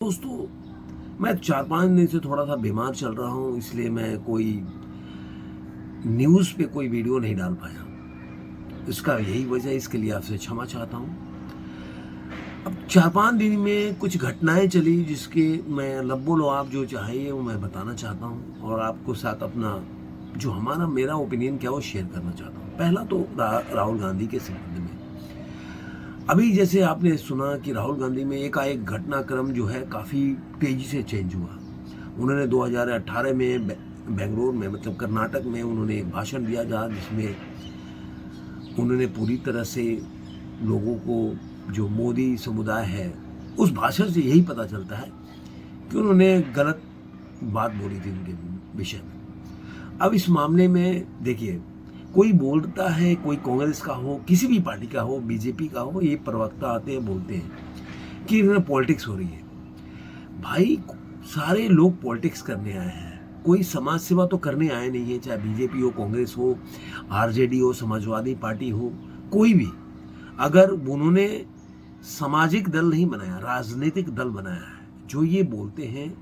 दोस्तों, मैं 4-5 दिन से थोड़ा सा बीमार चल रहा हूँ, इसलिए मैं कोई न्यूज़ पे कोई वीडियो नहीं डाल पाया। इसका यही वजह है, इसके लिए आपसे क्षमा चाहता हूँ। अब 4-5 दिन में कुछ घटनाएं चली जिसके मैं लबो-लुआब जो चाहिए वो मैं बताना चाहता हूँ और आपको साथ अपना जो मेरा ओपिनियन क्या है वो शेयर करना चाहता हूँ। पहला तो राहुल गांधी के संबंध में। अभी जैसे आपने सुना कि राहुल गांधी में एकाएक घटनाक्रम जो है काफ़ी तेज़ी से चेंज हुआ। उन्होंने 2018 में बेंगलोर में मतलब कर्नाटक में उन्होंने एक भाषण दिया जहाँ जिसमें उन्होंने पूरी तरह से लोगों को जो मोदी समुदाय है उस भाषण से यही पता चलता है कि उन्होंने गलत बात बोली थी उनके विषय में। अब इस मामले में देखिए, कोई बोलता है, कोई कांग्रेस का हो, किसी भी पार्टी का हो, बीजेपी का हो, ये प्रवक्ता आते हैं बोलते हैं कि इन्हें पॉलिटिक्स हो रही है। भाई, सारे लोग पॉलिटिक्स करने आए हैं, कोई समाज सेवा तो करने आए नहीं है, चाहे बीजेपी हो, कांग्रेस हो, आरजेडी हो, समाजवादी पार्टी हो, कोई भी। अगर उन्होंने सामाजिक दल नहीं बनाया, राजनीतिक दल बनाया है, जो ये बोलते हैं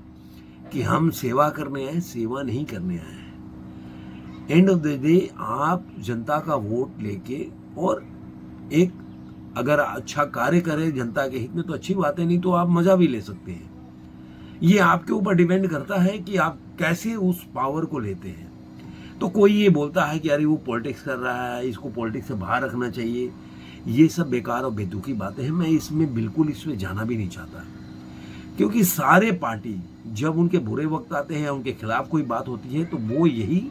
कि हम सेवा करने आए, सेवा नहीं करने आए हैं। एंड ऑफ द डे आप जनता का वोट लेके और एक अगर अच्छा कार्य करें जनता के हित में तो अच्छी बात है, नहीं तो आप मजा भी ले सकते हैं। ये आपके ऊपर डिपेंड करता है कि आप कैसे उस पावर को लेते हैं। तो कोई ये बोलता है कि अरे वो पॉलिटिक्स कर रहा है, इसको पॉलिटिक्स से बाहर रखना चाहिए। ये सब बेकार और बेतुकी बातें हैं। मैं इसमें बिल्कुल इसमें जाना भी नहीं चाहता, क्योंकि सारे पार्टी जब उनके बुरे वक्त आते हैं, उनके खिलाफ कोई बात होती है तो वो यही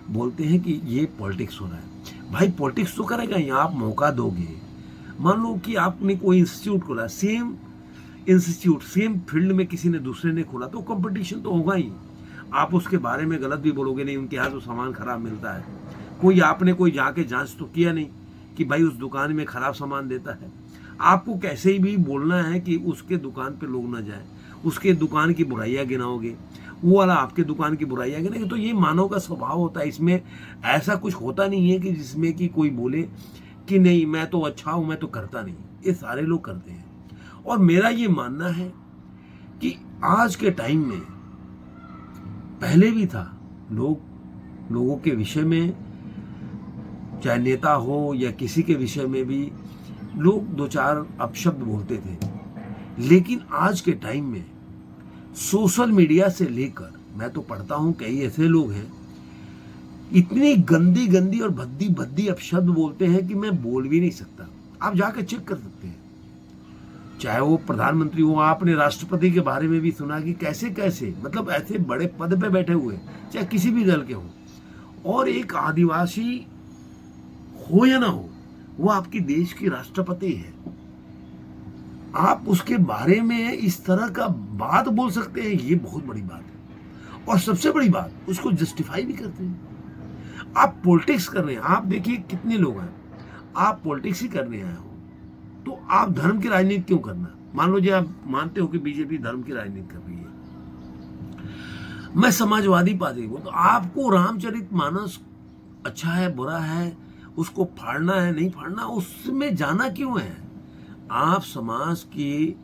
बोलते हैं कि ये पॉलिटिक्स हो रहा है। भाई, पॉलिटिक्स तो करेगा ही, आप मौका दोगे। मान लो कि आपने कोई इंस्टीट्यूट खोला, सेम इंस्टीट्यूट सेम फील्ड में किसी ने दूसरे ने खोला, तो कंपटीशन तो होगा ही। आप उसके बारे में गलत भी बोलोगे, नहीं उनके यहाँ तो सामान खराब मिलता है। आपने कोई जाके जांच तो किया नहीं कि भाई उस दुकान में खराब सामान देता है। आपको कैसे ही भी बोलना है कि उसके दुकान पे लोग ना जाए, उसके दुकान की बुराइयां गिनाओगे, वो वाला आपके दुकान की बुराइयां गिनाएंगे। तो ये मानव का स्वभाव होता है, इसमें ऐसा कुछ होता नहीं है कि जिसमें कि कोई बोले कि नहीं मैं तो अच्छा हूं, मैं तो करता नहीं। ये सारे लोग करते हैं। और मेरा ये मानना है कि आज के टाइम में, पहले भी था, लोगों के विषय में, चाहे नेता हो या किसी के विषय में भी लोग 2-4 अपशब्द बोलते थे। लेकिन आज के टाइम में सोशल मीडिया से लेकर, मैं तो पढ़ता हूं कई ऐसे लोग हैं इतनी गंदी गंदी और भद्दी भद्दी अपशब्द बोलते हैं कि मैं बोल भी नहीं सकता। आप जाकर चेक कर सकते हैं, चाहे वो प्रधानमंत्री हो। आपने राष्ट्रपति के बारे में भी सुना कि कैसे कैसे मतलब ऐसे बड़े पद पे बैठे हुए, चाहे किसी भी दल के हो, और एक आदिवासी हो या ना हो, वो आपकी देश की राष्ट्रपति है। आप उसके बारे में इस तरह का बात बोल सकते हैं, ये बहुत बड़ी बात है। और सबसे बड़ी बात, उसको जस्टिफाई भी करते हैं। आप पॉलिटिक्स कर रहे हैं, आप देखिए कितने लोग हैं, आप पॉलिटिक्स ही करने आए हो तो आप धर्म की राजनीति क्यों करना? मान लो जी आप मानते हो कि बीजेपी धर्म की राजनीति कर रही है, मैं समाजवादी पार्टी हूं, तो आपको रामचरितमानस अच्छा है बुरा है, उसको फाड़ना है नहीं फाड़ना, उसमें जाना क्यों है? आप समाज के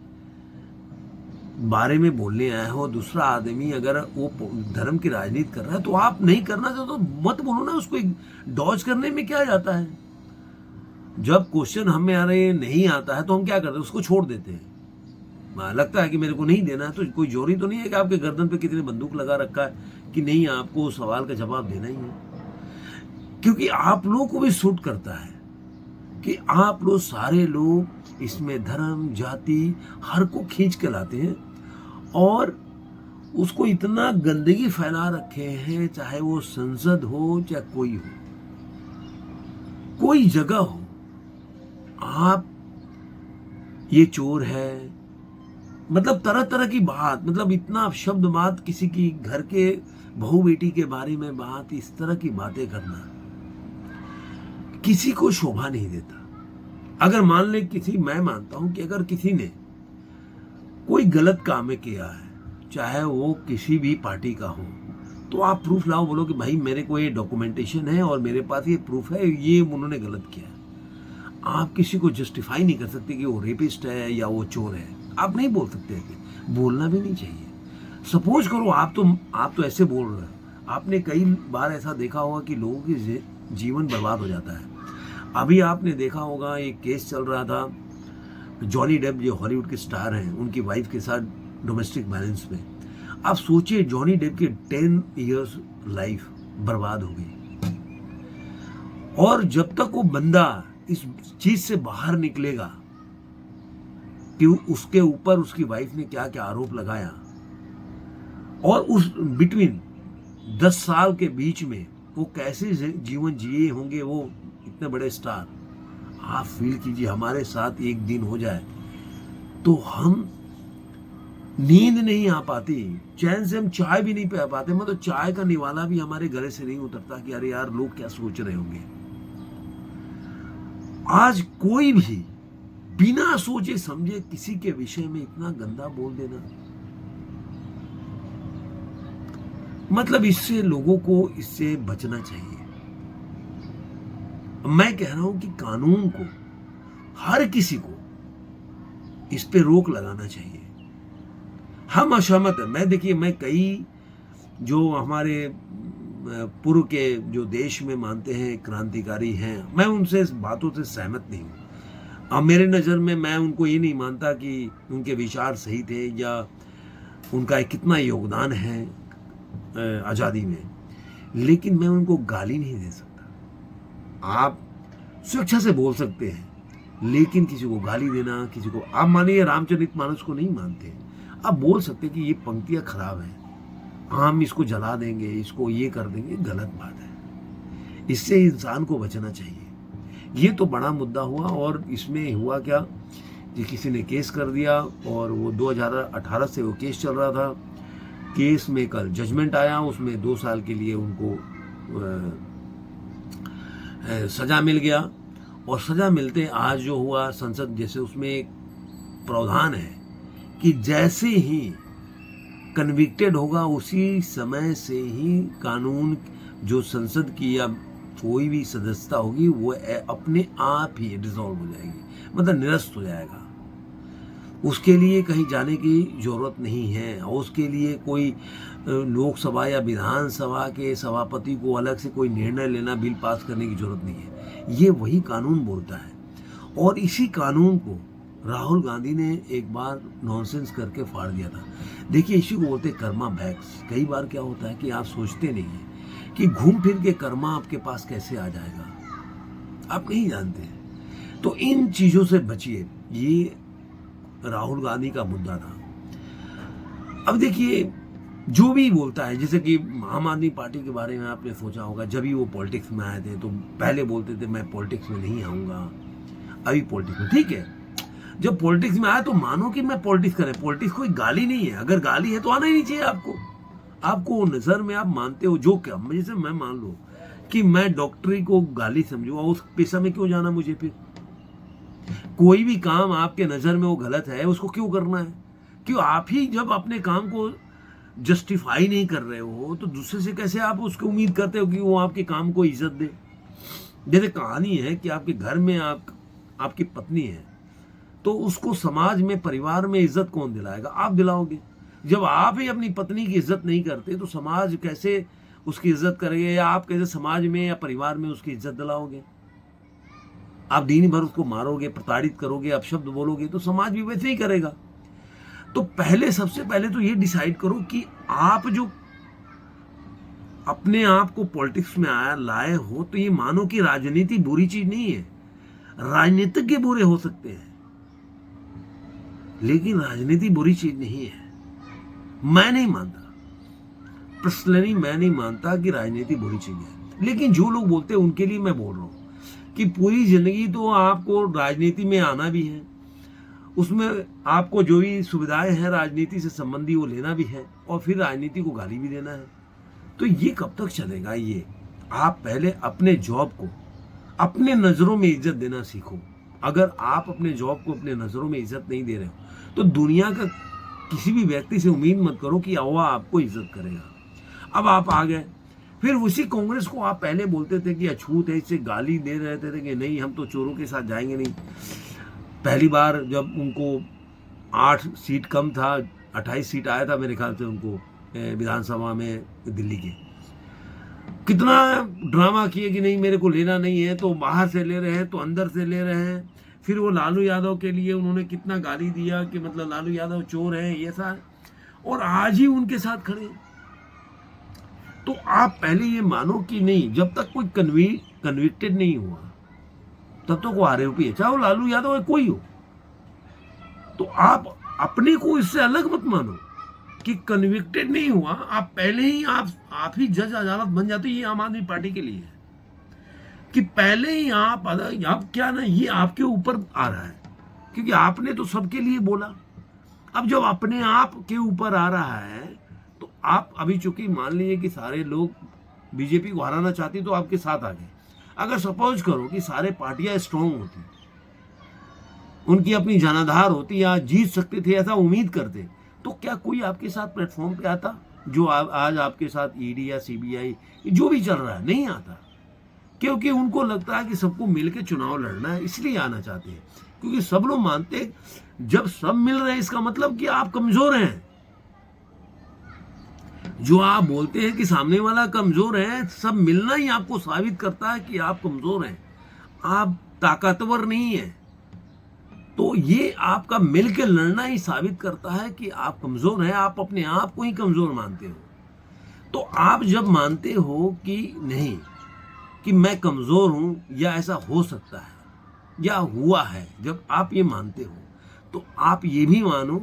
बारे में बोलने आए हो, दूसरा आदमी अगर वो धर्म की राजनीति कर रहा है तो आप नहीं करना चाहते तो मत बोलो ना, उसको डॉज करने में क्या जाता है? जब क्वेश्चन हमें नहीं आता है तो हम क्या करते हैं, उसको छोड़ देते हैं। लगता है कि मेरे को नहीं देना है तो कोई जोरी तो नहीं है कि आपके गर्दन पे कितने बंदूक लगा रखा है कि नहीं आपको सवाल का जवाब देना ही है। क्योंकि आप लोगों को भी सूट करता है कि आप लोग सारे लोग इसमें धर्म जाति हर को खींच के लाते हैं और उसको इतना गंदगी फैला रखे हैं, चाहे वो संसद हो चाहे कोई हो, कोई जगह हो। आप ये चोर है, मतलब तरह तरह की बात, मतलब इतना शब्द बात, किसी की घर के बहू बेटी के बारे में बात, इस तरह की बातें करना किसी को शोभा नहीं देता। अगर मान ले मैं मानता हूं कि अगर किसी ने कोई गलत काम किया है, चाहे वो किसी भी पार्टी का हो, तो आप प्रूफ लाओ, बोलो कि भाई मेरे को ये डॉक्यूमेंटेशन है और मेरे पास ये प्रूफ है, ये उन्होंने गलत किया है। आप किसी को जस्टिफाई नहीं कर सकते कि वो रेपिस्ट है या वो चोर है, आप नहीं बोल सकते कि बोलना भी नहीं चाहिए। सपोज करो आप तो ऐसे बोल रहे हो, आपने कई बार ऐसा देखा होगा कि लोगों की जीवन बर्बाद हो जाता है। अभी आपने देखा होगा एक केस चल रहा था, जॉनी डेप जो हॉलीवुड के स्टार हैं उनकी वाइफ के साथ डोमेस्टिक वायलेंस में। आप सोचिए जॉनी डेप की 10 इयर्स लाइफ बर्बाद हो गई, और जब तक वो बंदा इस चीज से बाहर निकलेगा कि उसके ऊपर उसकी वाइफ ने क्या क्या आरोप लगाया, और उस बिटवीन 10 साल के बीच में वो कैसे जीवन जिए होंगे वो इतने बड़े स्टार। आप फील कीजिए हमारे साथ एक दिन हो जाए तो हम नींद नहीं आ पाती, चैन से हम चाय भी नहीं पी पाते। मतलब चाय का निवाला भी हमारे गले से नहीं उतरता कि अरे यार लोग क्या सोच रहे होंगे। आज कोई भी बिना सोचे समझे किसी के विषय में इतना गंदा बोल देना, मतलब इससे लोगों को इससे बचना चाहिए। मैं कह रहा हूं कि कानून को, हर किसी को इस पे रोक लगाना चाहिए। हम असहमत है। मैं कई जो हमारे पूर्व के जो देश में मानते हैं क्रांतिकारी हैं, मैं उनसे इस बातों से सहमत नहीं हूं। अब मेरे नज़र में मैं उनको ये नहीं मानता कि उनके विचार सही थे या उनका कितना योगदान है आज़ादी में, लेकिन मैं उनको गाली नहीं दे सकता। आप स्वेच्छा से बोल सकते हैं, लेकिन किसी को गाली देना, किसी को, आप मानिए रामचरितमानस को नहीं मानते, आप बोल सकते कि ये पंक्तियां खराब हैं, हम इसको जला देंगे, इसको ये कर देंगे, गलत बात है। इससे इंसान को बचना चाहिए। ये तो बड़ा मुद्दा हुआ, और इसमें हुआ क्या कि किसी ने केस कर दिया, और वो 2018 से वो केस चल रहा था। केस में कल जजमेंट आया, उसमें 2 साल के लिए उनको सजा मिल गया। और सजा मिलते आज जो हुआ संसद, जैसे उसमें एक प्रावधान है कि जैसे ही कन्विक्टेड होगा उसी समय से ही कानून जो संसद की या कोई भी सदस्यता होगी वो अपने आप ही डिसॉल्व हो जाएगी, मतलब निरस्त हो जाएगा। उसके लिए कहीं जाने की जरूरत नहीं है, और उसके लिए कोई लोकसभा या विधानसभा के सभापति को अलग से कोई निर्णय लेना, बिल पास करने की जरूरत नहीं है। ये वही कानून बोलता है। और इसी कानून को राहुल गांधी ने एक बार नॉनसेंस करके फाड़ दिया था। देखिए इसी को बोलते कर्मा बैक्स। कई बार क्या होता है कि आप सोचते नहीं है कि घूम फिर के कर्मा आपके पास कैसे आ जाएगा, आप नहीं जानते। तो इन चीजों से बचिए। ये राहुल गांधी का मुद्दा था। अब देखिए जो भी बोलता है, जैसे कि आम आदमी पार्टी के बारे में आपने सोचा होगा, जब भी वो पॉलिटिक्स में आए थे तो पहले बोलते थे मैं पॉलिटिक्स में नहीं आऊंगा, अभी पॉलिटिक्स में। ठीक है, जब पॉलिटिक्स में आया तो मानो कि मैं पॉलिटिक्स करें। पॉलिटिक्स कोई गाली नहीं है, अगर गाली है तो आना ही नहीं चाहिए आपको। आपको नजर में आप मानते हो जो क्या, जैसे मैं मान लो कि मैं डॉक्टरी को गाली समझूंगा, उस पेशा में क्यों जाना मुझे? फिर कोई भी काम आपके नजर में वो गलत है, उसको क्यों करना है? क्यों आप ही जब अपने काम को जस्टिफाई नहीं कर रहे हो तो दूसरे से कैसे आप उसको उम्मीद करते हो कि वो आपके काम को इज्जत दे? जैसे कहानी है कि आपके घर में आपकी पत्नी है, तो उसको समाज में, परिवार में इज्जत कौन दिलाएगा? आप दिलाओगे। जब आप ही अपनी पत्नी की इज्जत नहीं करते तो समाज कैसे उसकी इज्जत करेगा, या आप कैसे समाज में या परिवार में उसकी इज्जत दिलाओगे? आप दिन भर उसको मारोगे, प्रताड़ित करोगे, अपशब्द बोलोगे, तो समाज भी वैसे ही करेगा। तो सबसे पहले तो ये डिसाइड करो कि आप जो अपने आप को पॉलिटिक्स में लाए हो, तो ये मानो कि राजनीति बुरी चीज नहीं है। राजनीतिज्ञ बुरे हो सकते हैं, लेकिन राजनीति बुरी चीज नहीं है। मैं नहीं मानता, पर्सनली मैं नहीं मानता कि राजनीति बुरी चीज है। लेकिन जो लोग बोलते हैं उनके लिए मैं बोल रहा हूं कि पूरी जिंदगी तो आपको राजनीति में आना भी है, उसमें आपको जो भी सुविधाएं हैं राजनीति से संबंधी वो लेना भी है, और फिर राजनीति को गाली भी देना है। तो ये कब तक चलेगा? ये आप पहले अपने जॉब को अपने नजरों में इज्जत देना सीखो। अगर आप अपने जॉब को अपने नजरों में इज्जत नहीं दे रहे हो तो दुनिया का किसी भी व्यक्ति से उम्मीद मत करो कि वह आपको इज्जत करेगा। अब आप आ गए, फिर उसी कांग्रेस को आप पहले बोलते थे कि अछूत है, इससे गाली दे रहे थे कि नहीं हम तो चोरों के साथ जाएंगे नहीं। पहली बार जब उनको 8 सीट कम था 28 सीट आया था मेरे ख्याल से उनको विधानसभा में दिल्ली के। कितना ड्रामा किए कि नहीं मेरे को लेना नहीं है, तो बाहर से ले रहे हैं तो अंदर से ले रहे हैं। फिर वो लालू यादव के लिए उन्होंने कितना गाली दिया कि मतलब लालू यादव चोर है ये सा, और आज ही उनके साथ खड़े। तो आप पहले ये मानो कि नहीं, जब तक कोई कन्विक्टेड नहीं हुआ तब तक वो आरोपी है, चाहे वो लालू यादव है कोई हो। तो आप अपने को इससे अलग मत मानो कि कन्विक्टेड नहीं हुआ, आप पहले ही आप ही जज अदालत बन जाते। ये आम आदमी पार्टी के लिए है कि पहले ही आप क्या ना, ये आपके ऊपर आ रहा है क्योंकि आपने तो सबके लिए बोला। अब जब अपने आप के ऊपर आ रहा है तो आप अभी चूंकि मान लीजिए कि सारे लोग बीजेपी को हराना चाहती तो आपके साथ आ गए। अगर सपोज करो कि सारे पार्टियां स्ट्रांग होती, उनकी अपनी जनाधार होती या जीत सकते थे ऐसा उम्मीद करते, तो क्या कोई आपके साथ प्लेटफॉर्म पे आता? जो आज आपके साथ ईडी या सीबीआई जो भी चल रहा है नहीं आता, क्योंकि उनको लगता है कि सबको मिलकर चुनाव लड़ना है, इसलिए आना चाहते हैं। क्योंकि सब लोग मानते हैं जब सब मिल रहे हैं इसका मतलब कि आप कमजोर हैं। जो आप बोलते हैं कि सामने वाला कमजोर है, सब मिलना ही आपको साबित करता है कि आप कमजोर हैं, आप ताकतवर नहीं है। तो ये आपका मिलकर लड़ना ही साबित करता है कि आप कमजोर हैं, आप अपने आप को ही कमजोर मानते हो। तो आप जब मानते हो कि नहीं कि मैं कमजोर हूं या ऐसा हो सकता है या हुआ है, जब आप ये मानते हो तो आप ये भी मानो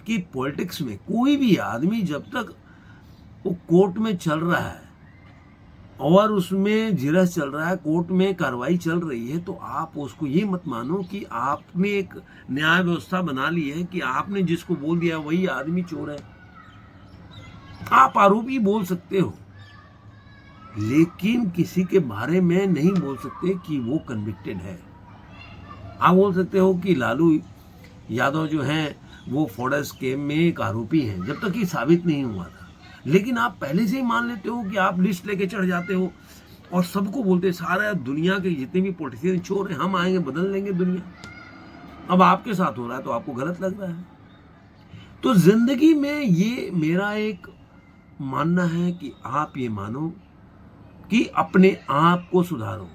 कि पॉलिटिक्स में कोई भी आदमी जब तक वो कोर्ट में चल रहा है और उसमें जिरस चल रहा है, कोर्ट में कार्रवाई चल रही है, तो आप उसको ये मत मानो कि आपने एक न्याय व्यवस्था बना ली है कि आपने जिसको बोल दिया वही आदमी चोर है। आप आरोपी बोल सकते हो लेकिन किसी के बारे में नहीं बोल सकते कि वो कन्विक्टेड है। आप बोल सकते हो कि लालू यादव जो हैं वो फॉर्डर स्कैम में एक आरोपी हैं जब तक ये साबित नहीं हुआ था, लेकिन आप पहले से ही मान लेते हो कि आप लिस्ट लेके चढ़ जाते हो और सबको बोलते सारा दुनिया के जितने भी पॉलिटिशियन चोर हैं, हम आएंगे बदल लेंगे दुनिया। अब आपके साथ हो रहा है तो आपको गलत लग रहा है। तो जिंदगी में ये मेरा एक मानना है कि आप ये मानो कि अपने आप को सुधारो,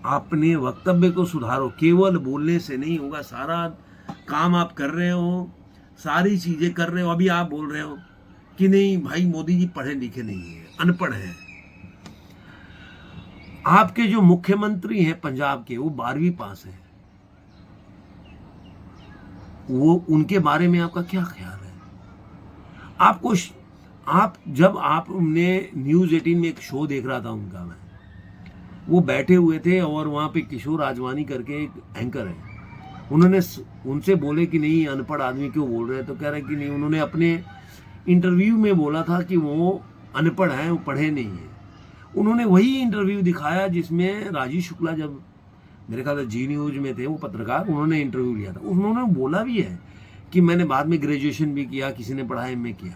अपने वक्तव्य को सुधारो। केवल बोलने से नहीं होगा, सारा काम आप कर रहे हो, सारी चीजें कर रहे हो। अभी आप बोल रहे हो कि नहीं भाई मोदी जी पढ़े लिखे नहीं है, अनपढ़ हैं। आपके जो मुख्यमंत्री हैं पंजाब के, वो 12वीं पास हैं, वो उनके बारे में आपका क्या ख्याल है? आपको जब आपने न्यूज़ 18 में एक शो देख रहा था उनका, मैं वो बैठे हुए थे और वहाँ पे किशोर आजवानी करके एक एंकर है, उन्होंने उनसे बोले कि नहीं अनपढ़ आदमी क्यों बोल रहे हैं, तो कह रहे कि नहीं, उन्होंने अपने इंटरव्यू में बोला था कि वो अनपढ़ हैं, वो पढ़े नहीं हैं। उन्होंने वही इंटरव्यू दिखाया जिसमें राजीव शुक्ला, जब मेरे ख्याल से जी न्यूज में थे वो पत्रकार, उन्होंने इंटरव्यू लिया था। उन्होंने बोला भी है कि मैंने बाद में ग्रेजुएशन भी किया, किसी ने पढ़ा एमए किया।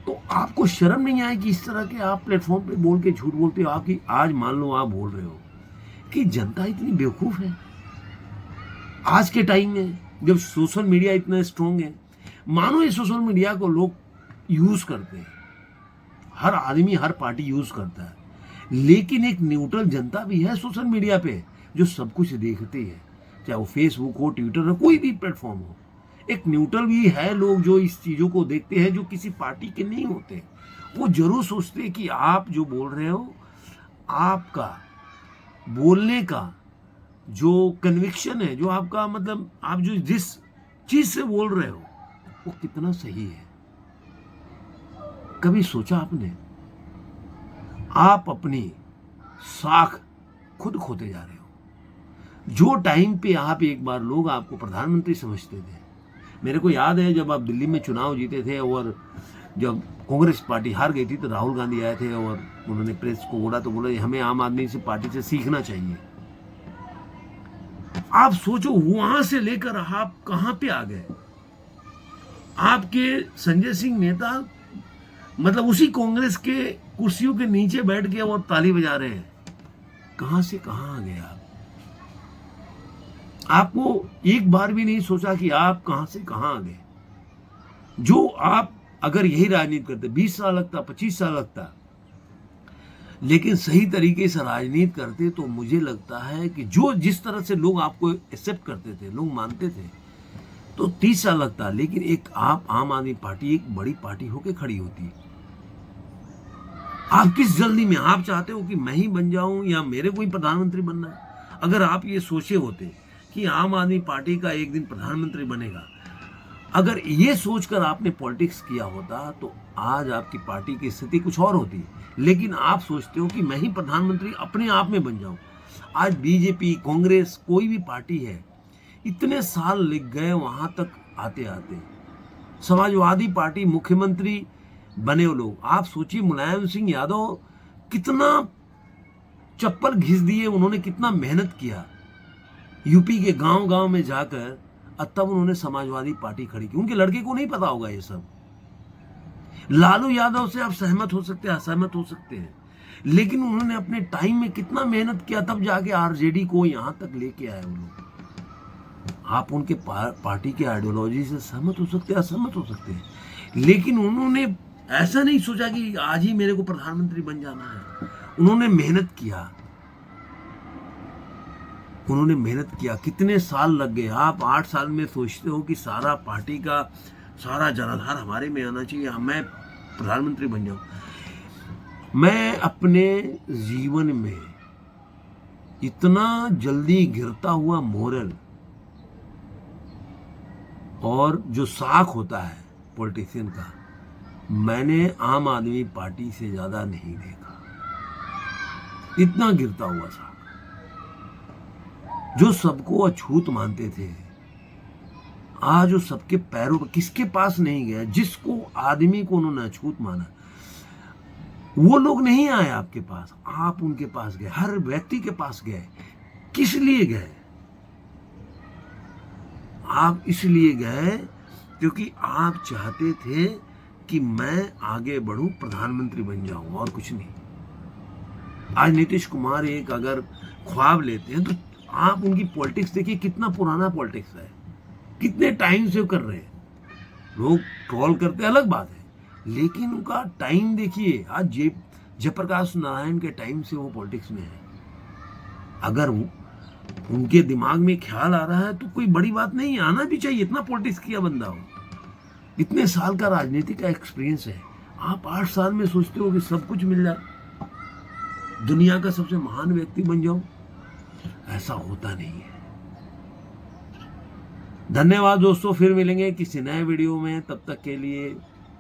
तो आपको शर्म नहीं आएगी इस तरह के आप प्लेटफॉर्म पे बोल के झूठ बोलते हो? आपकी आज मान लो आप बोल रहे हो कि जनता इतनी बेवकूफ़ है आज के टाइम में जब सोशल मीडिया इतना स्ट्रॉन्ग है। मानो ये सोशल मीडिया को लोग यूज करते हैं, हर आदमी हर पार्टी यूज करता है, लेकिन एक न्यूट्रल जनता भी है सोशल मीडिया पे जो सब कुछ देखती है, चाहे वो फेसबुक हो, ट्विटर हो, कोई भी प्लेटफॉर्म हो। एक न्यूट्रल भी है लोग जो इस चीज़ों को देखते हैं, जो किसी पार्टी के नहीं होते। वो जरूर सोचते हैं कि आप जो बोल रहे हो, आपका बोलने का जो कन्विक्शन है, जो आपका मतलब आप जो जिस चीज़ से बोल रहे हो वो कितना सही है। कभी सोचा आपने? आप अपनी साख खुद खोते जा रहे हो। जो टाइम पे आप एक बार लोग आपको प्रधानमंत्री समझते थे, मेरे को याद है जब आप दिल्ली में चुनाव जीते थे और जब कांग्रेस पार्टी हार गई थी तो राहुल गांधी आए थे और उन्होंने प्रेस को बोला, तो बोला हमें आम आदमी से पार्टी से सीखना चाहिए। आप सोचो वहां से लेकर आप कहां पे आ गए। आपके संजय सिंह नेता मतलब उसी कांग्रेस के कुर्सियों के नीचे बैठ के और ताली बजा रहे हैं। कहां से कहां आ गए आप? आपको एक बार भी नहीं सोचा कि आप कहां से कहां आ गए। जो आप अगर यही राजनीति करते, 20 साल लगता, 25 साल लगता, लेकिन सही तरीके से राजनीति करते, तो मुझे लगता है कि जो जिस तरह से लोग आपको एक्सेप्ट करते थे, लोग मानते थे, तो 30 साल लगता। लेकिन एक आप आम आदमी पार्टी एक बड़ी पार्टी होके खड़ी होती। आप किस जल्दी में आप चाहते हो कि मैं ही बन जाऊं या मेरे को ही प्रधानमंत्री बनना है? अगर आप ये सोचे होते कि आम आदमी पार्टी का एक दिन प्रधानमंत्री बनेगा, अगर ये सोचकर आपने पॉलिटिक्स किया होता, तो आज आपकी पार्टी की स्थिति कुछ और होती। लेकिन आप सोचते हो कि मैं ही प्रधानमंत्री अपने आप में बन जाऊं। आज बीजेपी, कांग्रेस, कोई भी पार्टी है, इतने साल लग गए वहां तक आते आते। समाजवादी पार्टी, मुख्यमंत्री बने वो लोग, आप सोचिए मुलायम सिंह यादव कितना चप्पल घिस दिए उन्होंने, कितना मेहनत किया यूपी के गांव गांव में जाकर, तब उन्होंने समाजवादी पार्टी खड़ी की। उनके लड़के को नहीं पता होगा ये सब। लालू यादव से आप सहमत हो सकते हैं, असहमत हो सकते हैं, लेकिन उन्होंने अपने टाइम में कितना मेहनत किया, तब जाके आरजेडी को यहां तक लेके आए वो लोग। आप उनके पार्टी के आइडियोलॉजी से सहमत हो सकते हैं, असहमत हो सकते हैं, लेकिन उन्होंने ऐसा नहीं सोचा कि आज ही मेरे को प्रधानमंत्री बन जाना है। उन्होंने मेहनत किया, उन्होंने मेहनत किया। कितने साल लग गए। आप 8 साल में सोचते हो कि सारा पार्टी का सारा जनाधार हमारे में आना चाहिए, मैं प्रधानमंत्री बन जाऊं। मैं अपने जीवन में इतना जल्दी गिरता हुआ मोरल और जो साख होता है पॉलिटिशियन का, मैंने आम आदमी पार्टी से ज्यादा नहीं देखा। इतना गिरता हुआ साख, जो सबको अछूत मानते थे, आज वो सबके पैरों पर, किसके पास नहीं गया, जिसको आदमी को उन्होंने अछूत माना, वो लोग नहीं आए आपके पास, आप उनके पास गए, हर व्यक्ति के पास गए। किस लिए गए? आप इसलिए गए क्योंकि आप चाहते थे कि मैं आगे बढ़ूं, प्रधानमंत्री बन जाऊं, और कुछ नहीं। आज नीतीश कुमार एक अगर ख्वाब लेते हैं, तो आप उनकी पॉलिटिक्स देखिए, कितना पुराना पॉलिटिक्स है, कितने टाइम से कर रहे हैं। लोग ट्रोल करते हैं, अलग बात है, लेकिन उनका टाइम देखिए। आज जयप्रकाश नारायण के टाइम से वो पॉलिटिक्स में है। अगर उनके दिमाग में ख्याल आ रहा है तो कोई बड़ी बात नहीं, आना भी चाहिए, इतना पॉलिटिक्स किया बंदा हो, इतने साल का राजनीतिक का एक्सपीरियंस है। आप 8 साल में सोचते हो कि सब कुछ मिल जाए, दुनिया का सबसे महान व्यक्ति बन जाओ, ऐसा होता नहीं है। धन्यवाद दोस्तों, फिर मिलेंगे किसी नए वीडियो में, तब तक के लिए